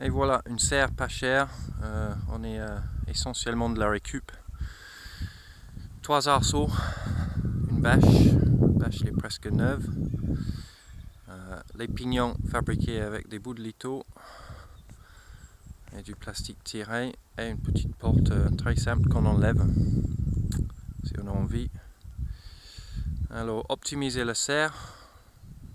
Et voilà, une serre pas chère. On est essentiellement de la récup. 3 arceaux, une bâche. La bâche est presque neuve. Les pignons fabriqués avec des bouts de litho et du plastique tiré. Et une petite porte très simple qu'on enlève si on a envie. Alors, optimiser la serre,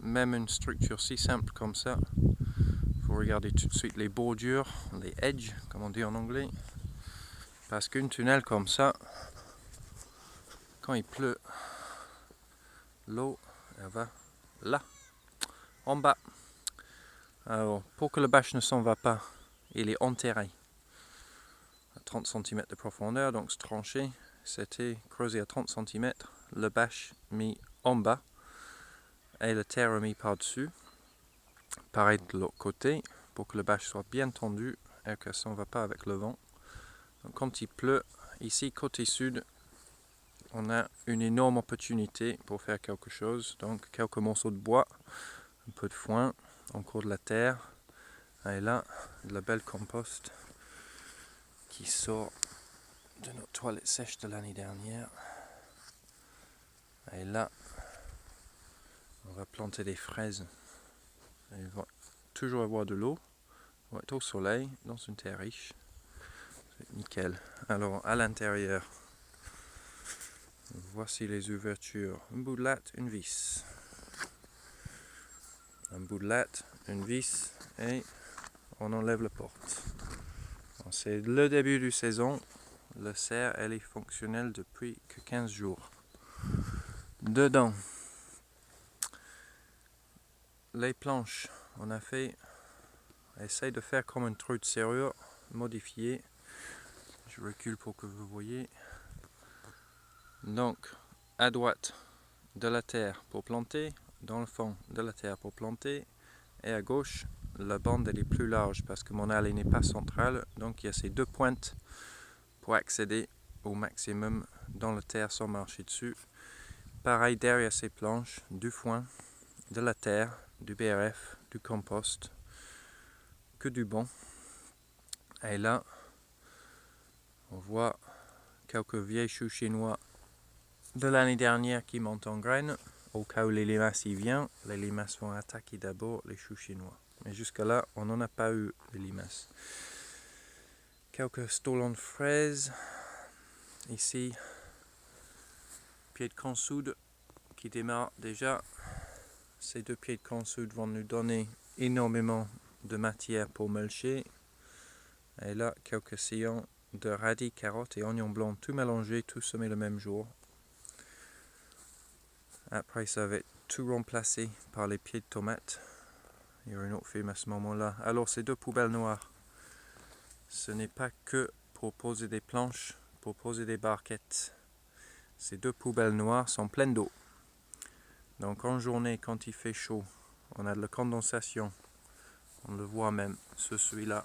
même une structure si simple comme ça. Il faut regarder tout de suite les bordures, les edges, comme on dit en anglais. Parce qu'une tunnel comme ça, quand il pleut, l'eau, elle va là, en bas. Alors, pour que le bâche ne s'en va pas, il est enterré à 30 cm de profondeur. Donc, ce tranché, c'était creusé à 30 cm, le bâche mis en bas et le terre mis par-dessus. Pareil de l'autre côté, pour que le bâche soit bien tendu et que ça ne va pas avec le vent. Donc, quand il pleut, ici, côté sud, on a une énorme opportunité pour faire quelque chose. Donc, quelques morceaux de bois, un peu de foin, encore de la terre. Et là, de la belle compost qui sort de nos toilettes sèches de l'année dernière. Et là, on va planter des fraises. Il va toujours avoir de l'eau. On va être au soleil, dans une terre riche. C'est nickel. Alors, à l'intérieur, voici les ouvertures. Un bout de latte, une vis. Un bout de latte, une vis et on enlève la porte. Bon, c'est le début de saison. La serre, elle est fonctionnelle depuis que 15 jours. Dedans, les planches, on a fait, essaye de faire comme un trou de serrure modifié. Je recule pour que vous voyez. Donc, à droite, de la terre pour planter, dans le fond, de la terre pour planter, et à gauche, la bande elle est plus large parce que mon allée n'est pas centrale, donc il y a ces deux pointes pour accéder au maximum dans la terre sans marcher dessus. Pareil derrière ces planches, du foin, de la terre, du BRF, du compost, que du bon. Et là, on voit quelques vieilles choux chinois de l'année dernière qui montent en graines. Au cas où les limaces y viennent, les limaces vont attaquer d'abord les choux chinois. Mais jusque là, on n'en a pas eu les limaces. Quelques stolons de fraises. Ici, pieds de consoude qui démarrent déjà. Ces deux pieds de consoude vont nous donner énormément de matière pour mulcher. Et là, quelques sillons de radis, carottes et oignons blancs, tout mélangé, tout semé le même jour. Après, ça va être tout remplacé par les pieds de tomates. Il y aura une autre film à ce moment-là. Alors, ces deux poubelles noires, ce n'est pas que pour poser des planches, pour poser des barquettes. Ces deux poubelles noires sont pleines d'eau. Donc, en journée, quand il fait chaud, on a de la condensation. On le voit même sur celui-là,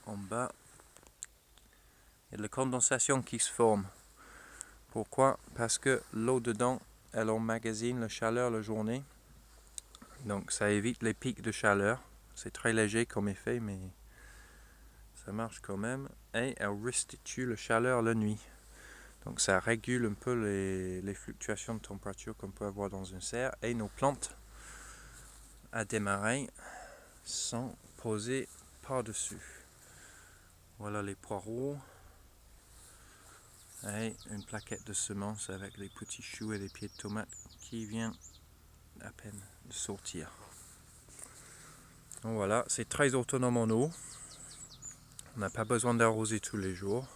en bas. Il y a de la condensation qui se forme. Pourquoi? Parce que l'eau dedans, elle emmagasine la chaleur la journée. Donc ça évite les pics de chaleur. C'est très léger comme effet, mais ça marche quand même. Et elle restitue la chaleur la nuit. Donc ça régule un peu les fluctuations de température qu'on peut avoir dans une serre. Et nos plantes à démarrer sont posées par-dessus. Voilà les poireaux. Et une plaquette de semences avec les petits choux et les pieds de tomates qui vient à peine de sortir. Donc voilà, c'est très autonome en eau. On n'a pas besoin d'arroser tous les jours.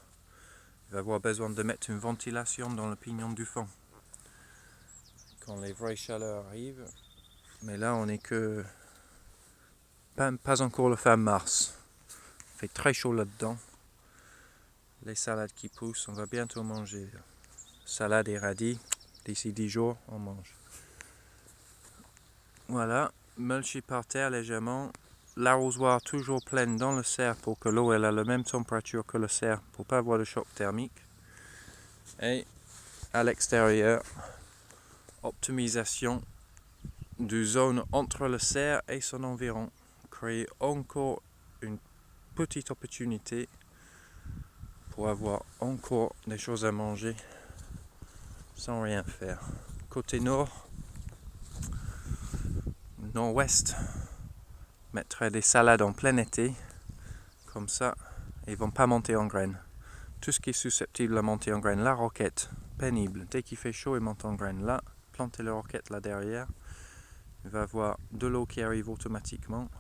Il va avoir besoin de mettre une ventilation dans le pignon du fond quand les vraies chaleurs arrivent. Mais là, on n'est que pas encore le fin mars. Il fait très chaud là-dedans. Les salades qui poussent, on va bientôt manger. Salade et radis, d'ici 10 jours, on mange. Voilà, mulché par terre légèrement. L'arrosoir toujours pleine dans le cerf pour que l'eau elle a la même température que le cerf pour pas avoir de choc thermique. Et à l'extérieur, optimisation du zone entre le cerf et son environ. Créer encore une petite opportunité pour avoir encore des choses à manger sans rien faire. Côté nord, nord-ouest, mettre des salades en plein été, comme ça, ils vont pas monter en graines. Tout ce qui est susceptible à monter en graines, la roquette, pénible, dès qu'il fait chaud, ils montent en graines là, plantez la roquette là derrière, il va y avoir de l'eau qui arrive automatiquement,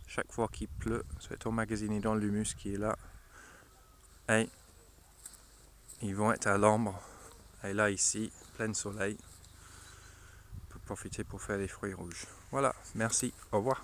chaque fois qu'il pleut, ça va être emmagasiné dans l'humus qui est là, et ils vont être à l'ombre, et là ici, plein soleil, pour profiter pour faire des fruits rouges. Voilà, merci, au revoir.